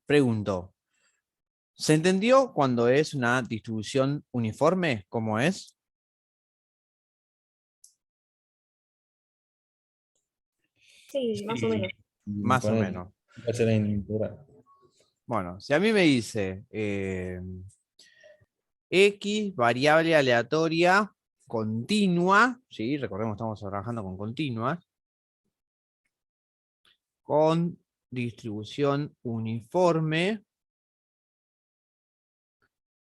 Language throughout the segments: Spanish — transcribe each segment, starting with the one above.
Pregunto, ¿se entendió cuando es una distribución uniforme? ¿Cómo es? Sí, más o menos. Más o menos. Va a ser en integral. Bueno, si a mí me dice X, variable aleatoria continua, ¿sí? Recordemos, estamos trabajando con continuas, con distribución uniforme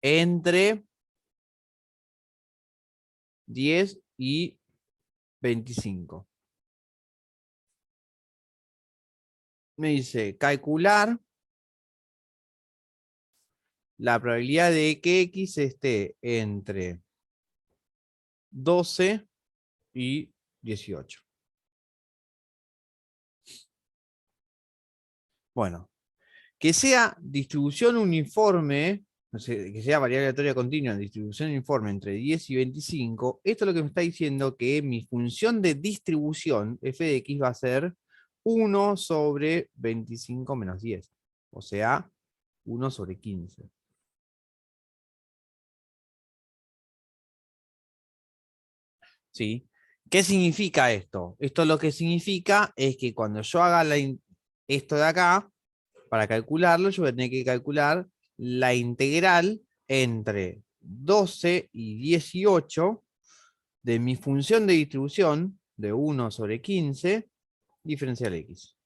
entre 10 y 25. Me dice calcular la probabilidad de que X esté entre 12 y 18. Bueno, que sea distribución uniforme, o sea, que sea variable aleatoria continua, distribución uniforme entre 10 y 25, esto es lo que me está diciendo que mi función de distribución, f de x, va a ser 1 sobre 25 menos 10. O sea, 1 sobre 15. ¿Sí? ¿Qué significa esto? Esto lo que significa es que cuando yo haga esto de acá, para calcularlo, yo voy a tener que calcular la integral entre 12 y 18 de mi función de distribución de 1 sobre 15 diferencial x.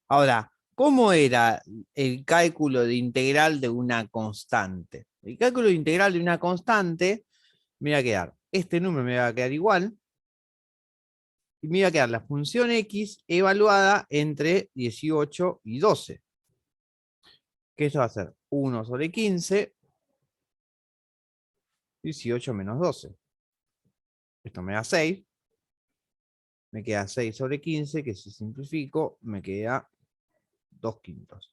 Ahora, ¿cómo era el cálculo de integral de una constante? El cálculo de integral de una constante me va a quedar, este número me va a quedar igual, y me va a quedar la función x evaluada entre 18 y 12. Que eso va a ser 1 sobre 15, 18 menos 12. Esto me da 6. Me queda 6 sobre 15, que si simplifico, me queda 2 quintos.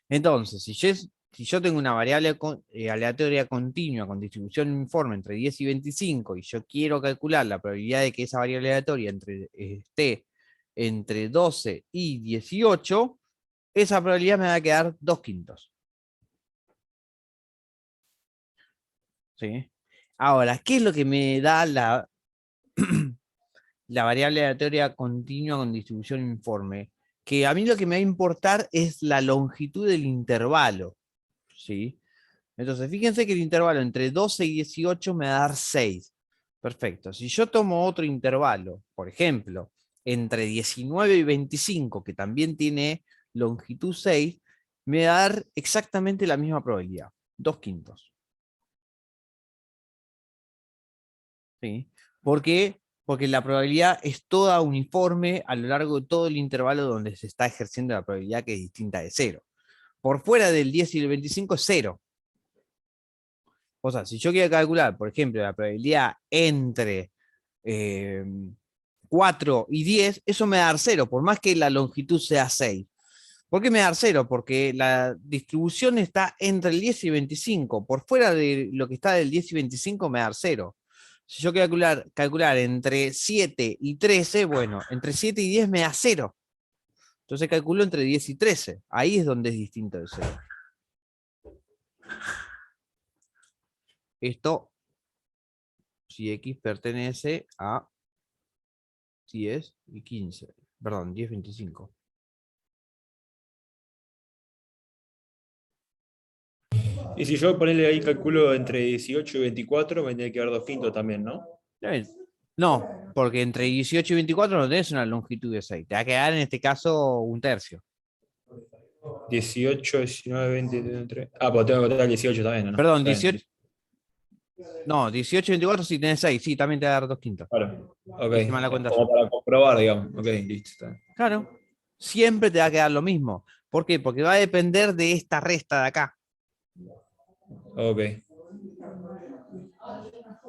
Entonces, si yo tengo una variable aleatoria continua con distribución uniforme entre 10 y 25 y yo quiero calcular la probabilidad de que esa variable aleatoria esté entre 12 y 18, esa probabilidad me va a quedar 2 quintos. ¿Sí? Ahora, ¿qué es lo que me da la variable aleatoria continua con distribución uniforme? Que a mí lo que me va a importar es la longitud del intervalo. ¿Sí? Entonces, fíjense que el intervalo entre 12 y 18 me va a dar 6. Perfecto. Si yo tomo otro intervalo, por ejemplo, entre 19 y 25, que también tiene longitud 6, me va a dar exactamente la misma probabilidad, 2 quintos. ¿Sí? ¿Por qué? Porque la probabilidad es toda uniforme a lo largo de todo el intervalo donde se está ejerciendo la probabilidad, que es distinta de 0. Por fuera del 10 y el 25 es 0. O sea, si yo quiero calcular, por ejemplo, la probabilidad entre 4 y 10, eso me va a dar 0, por más que la longitud sea 6. ¿Por qué me va a dar 0? Porque la distribución está entre el 10 y 25. Por fuera de lo que está del 10 y 25 me va a dar 0. Si yo quiero calcular entre 7 y 13, bueno, entre 7 y 10 me da 0. Entonces calculo entre 10 y 13. Ahí es donde es distinto el 0. Esto, si x pertenece a 10 y 15. Perdón, 10, 25. Y si yo ponerle ahí calculo entre 18 y 24, me tiene que dar 2 quintos también, ¿no? No, porque entre 18 y 24 no tenés una longitud de 6. Te va a quedar en este caso un tercio. 18, 19, 20, 23. Ah, pues tengo que contar 18 también, ¿no? Perdón, Está bien. 18. No, 18 y 24 sí tenés 6. Sí, también te va a dar 2 quintos. Claro, ok. Hice mal la cuenta Como yo. para comprobar, digamos. Ok, listo. Está bien. Claro. Siempre te va a quedar lo mismo. ¿Por qué? Porque va a depender de esta resta de acá. Ok.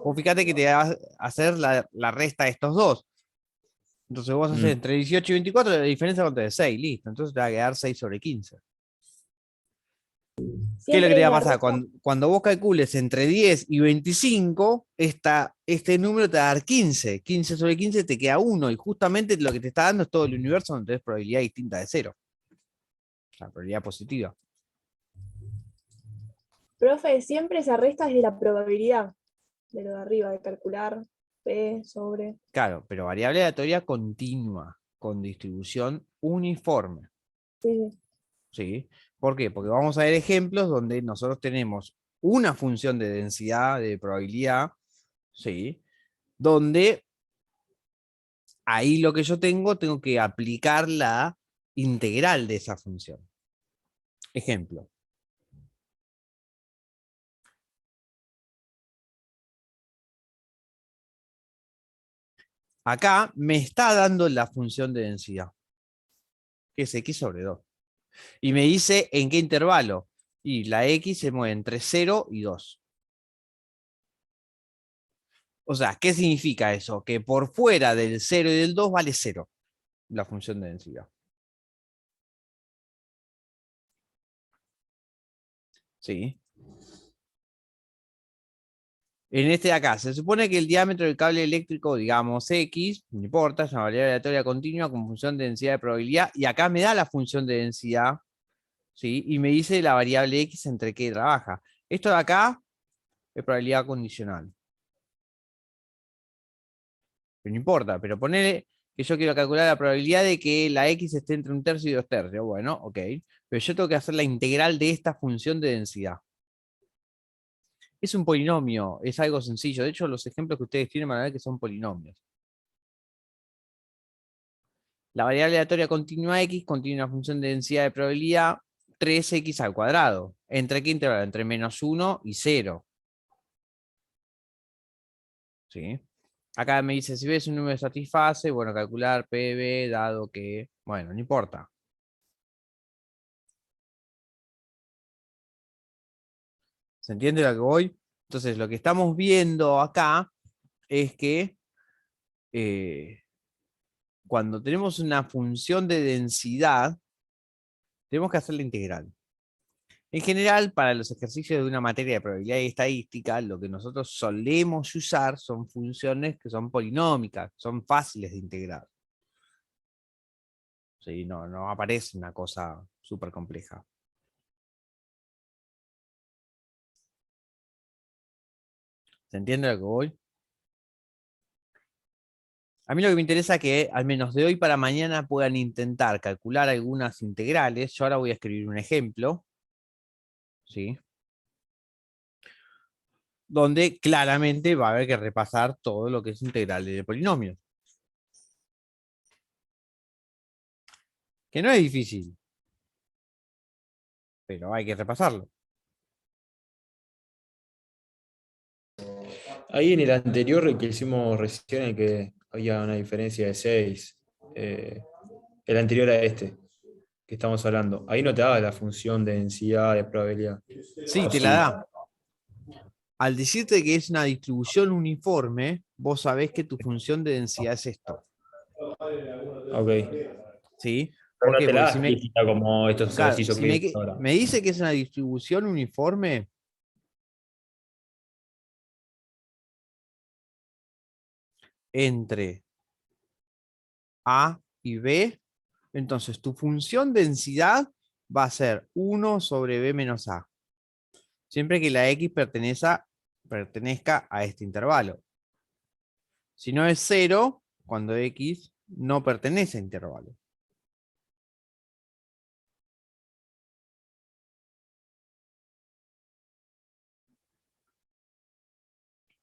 Vos fíjate que te va a hacer la resta de estos dos. Entonces vos haces entre 18 y 24, la diferencia es de 6, listo. Entonces te va a quedar 6 sobre 15. ¿Qué es lo que te va a la pasar? resta- Cuando vos calcules entre 10 y 25, este número te va a dar 15. 15 sobre 15 te queda 1. Y justamente lo que te está dando es todo el universo donde tenés probabilidad distinta de 0. La probabilidad positiva. Profe, siempre esa resta es de la probabilidad, de lo de arriba, de calcular P sobre. Claro, pero variable aleatoria continua, con distribución uniforme. Sí, sí. ¿Sí? ¿Por qué? Porque vamos a ver ejemplos donde nosotros tenemos una función de densidad, de probabilidad, ¿sí? Donde ahí lo que yo tengo que aplicar la integral de esa función. Ejemplo. Acá me está dando la función de densidad, que es x sobre 2. Y me dice en qué intervalo. Y la x se mueve entre 0 y 2. O sea, ¿qué significa eso? Que por fuera del 0 y del 2 vale 0 la función de densidad. ¿Sí? En este de acá, se supone que el diámetro del cable eléctrico, digamos X, no importa, es una variable aleatoria continua con función de densidad de probabilidad, y acá me da la función de densidad, ¿sí? Y me dice la variable X entre qué trabaja. Esto de acá es probabilidad condicional. Pero no importa, pero ponele que yo quiero calcular la probabilidad de que la X esté entre 1/3 y 2/3. Bueno, ok. Pero yo tengo que hacer la integral de esta función de densidad. Es un polinomio, es algo sencillo. De hecho, los ejemplos que ustedes tienen van a ver que son polinomios. La variable aleatoria continua X contiene una función de densidad de probabilidad 3x al cuadrado. ¿Entre qué intervalo? Entre -1 y 0. ¿Sí? Acá me dice, si ves un número de satisfase, bueno, calcular PB dado que, bueno, no importa. ¿Se entiende lo que voy? Entonces, lo que estamos viendo acá es que cuando tenemos una función de densidad, tenemos que hacer la integral. En general, para los ejercicios de una materia de probabilidad y estadística, lo que nosotros solemos usar son funciones que son polinómicas, son fáciles de integrar. ¿Sí? No aparece una cosa súper compleja. ¿Se entiende lo que voy? A mí lo que me interesa es que al menos de hoy para mañana puedan intentar calcular algunas integrales. Yo ahora voy a escribir un ejemplo, ¿sí? Donde claramente va a haber que repasar todo lo que es integral de polinomios. Que no es difícil, pero hay que repasarlo. Ahí en el anterior, el que hicimos recién, el que había una diferencia de 6, el anterior a este que estamos hablando, ahí no te daba la función de densidad de probabilidad. Sí, ¿O te la sí? da. Al decirte que es una distribución uniforme, vos sabés que tu función de densidad es esto. Ok. ¿Sí? Pero ¿Por no qué? te la Porque da explícita como estos claro, ejercicios si que vimos ahora. me dice que es una distribución uniforme, entre A y B, entonces tu función densidad va a ser 1 sobre B menos A. Siempre que la X pertenezca a este intervalo. Si no es 0, cuando X no pertenece a intervalo.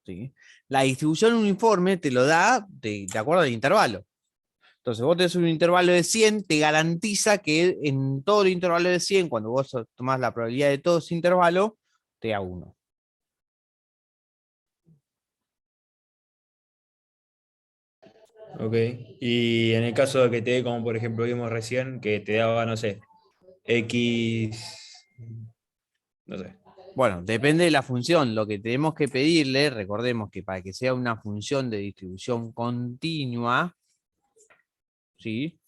¿Sí? La distribución uniforme te lo da de acuerdo al intervalo. Entonces, vos tenés un intervalo de 100, te garantiza que en todo el intervalo de 100, cuando vos tomás la probabilidad de todo ese intervalo, te da 1. Ok. Y en el caso de que te dé, como por ejemplo vimos recién, que te daba, no sé, X, no sé. Bueno, depende de la función. Lo que tenemos que pedirle, recordemos que para que sea una función de distribución continua, ¿sí?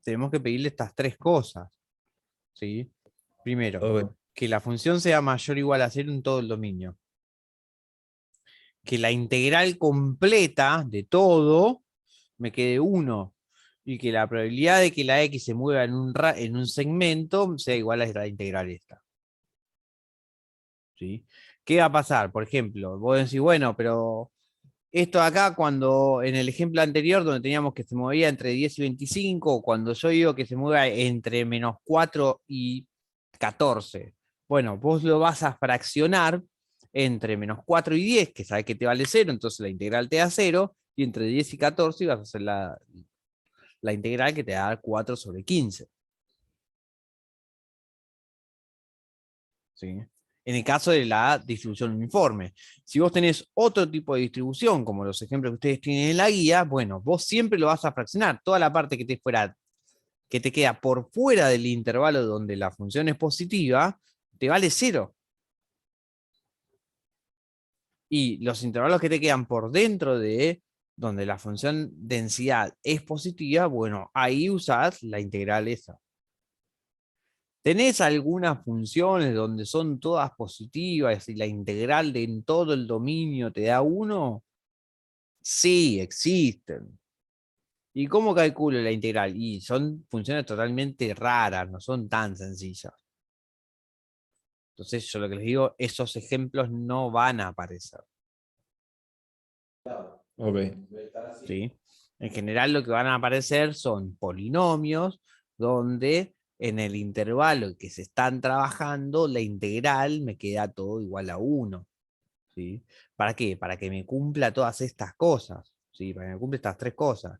Tenemos que pedirle estas tres cosas, ¿sí? Primero, Ok. que la función sea mayor o igual a 0 en todo el dominio. Que la integral completa de todo me quede 1. Y que la probabilidad de que la x se mueva en un segmento sea igual a la integral esta. ¿Sí? ¿Qué va a pasar? Por ejemplo, vos decís, bueno, pero esto de acá, cuando en el ejemplo anterior, donde teníamos que se movía entre 10 y 25, o cuando yo digo que se mueva entre menos 4 y 14, bueno, vos lo vas a fraccionar entre menos 4 y 10, que sabes que te vale 0, entonces la integral te da 0, y entre 10 y 14 vas a hacer la integral que te da 4 sobre 15. ¿Sí? En el caso de la distribución uniforme. Si vos tenés otro tipo de distribución, como los ejemplos que ustedes tienen en la guía, bueno, vos siempre lo vas a fraccionar. Toda la parte que te queda por fuera del intervalo donde la función es positiva, te vale 0. Y los intervalos que te quedan por dentro de donde la función densidad es positiva, bueno, ahí usás la integral esa. ¿Tenés algunas funciones donde son todas positivas y la integral de en todo el dominio te da 1? Sí, existen. ¿Y cómo calculo la integral? Y son funciones totalmente raras, no son tan sencillas. Entonces, yo lo que les digo, esos ejemplos no van a aparecer. Ok. ¿Sí? En general, lo que van a aparecer son polinomios donde en el intervalo que se están trabajando, la integral me queda todo igual a 1. ¿Sí? ¿Para qué? Para que me cumpla todas estas cosas. ¿Sí? Para que me cumpla estas tres cosas.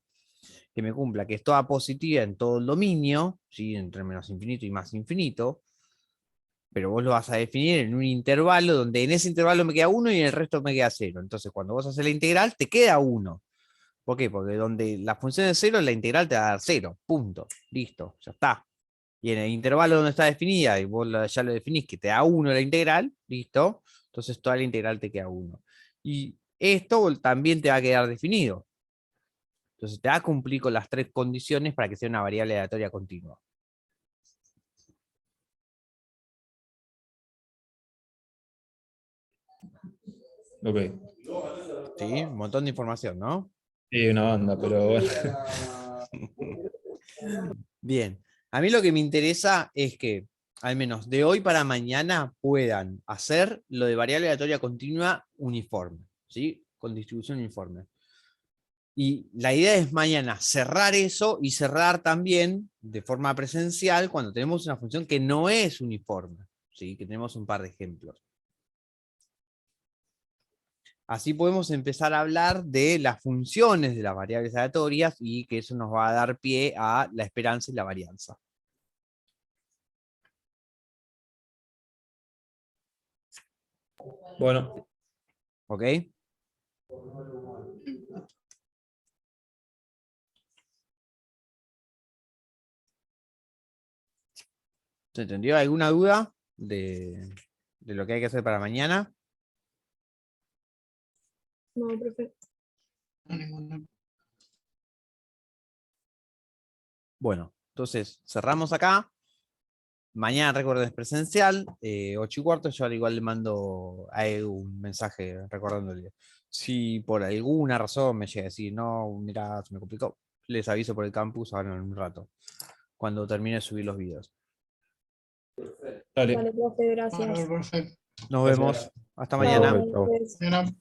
Que me cumpla que es toda positiva en todo el dominio, ¿sí? Entre menos infinito y más infinito, pero vos lo vas a definir en un intervalo donde en ese intervalo me queda 1 y en el resto me queda 0. Entonces, cuando vos haces la integral, te queda 1. ¿Por qué? Porque donde la función es 0, la integral te va a dar 0. Punto. Listo, ya está. Y en el intervalo donde está definida, y vos ya lo definís, que te da 1 la integral, listo. Entonces toda la integral te queda 1. Y esto también te va a quedar definido. Entonces te va a cumplir con las tres condiciones para que sea una variable aleatoria continua. Ok. ¿Sí? Un montón de información, ¿no? Sí, una banda, pero bueno. Bien. A mí lo que me interesa es que, al menos de hoy para mañana, puedan hacer lo de variable aleatoria continua uniforme, ¿sí? Con distribución uniforme. Y la idea es mañana cerrar eso y cerrar también de forma presencial cuando tenemos una función que no es uniforme, ¿sí? Que tenemos un par de ejemplos. Así podemos empezar a hablar de las funciones de las variables aleatorias y que eso nos va a dar pie a la esperanza y la varianza. Bueno, ¿Ok? ¿Se entendió alguna duda de lo que hay que hacer para mañana? No, profe. Bueno, entonces cerramos acá. Mañana recuerden es presencial, 8:15. Yo al igual le mando a Edu un mensaje recordándole. Si por alguna razón me llega a decir, no, mira, se me complicó, les aviso por el campus ahora en un rato, cuando termine de subir los videos. dale. Dale, profe, gracias. Perfecto. Nos Gracias. vemos. Hasta Chao, mañana. profe. Chao. Chao. Mañana.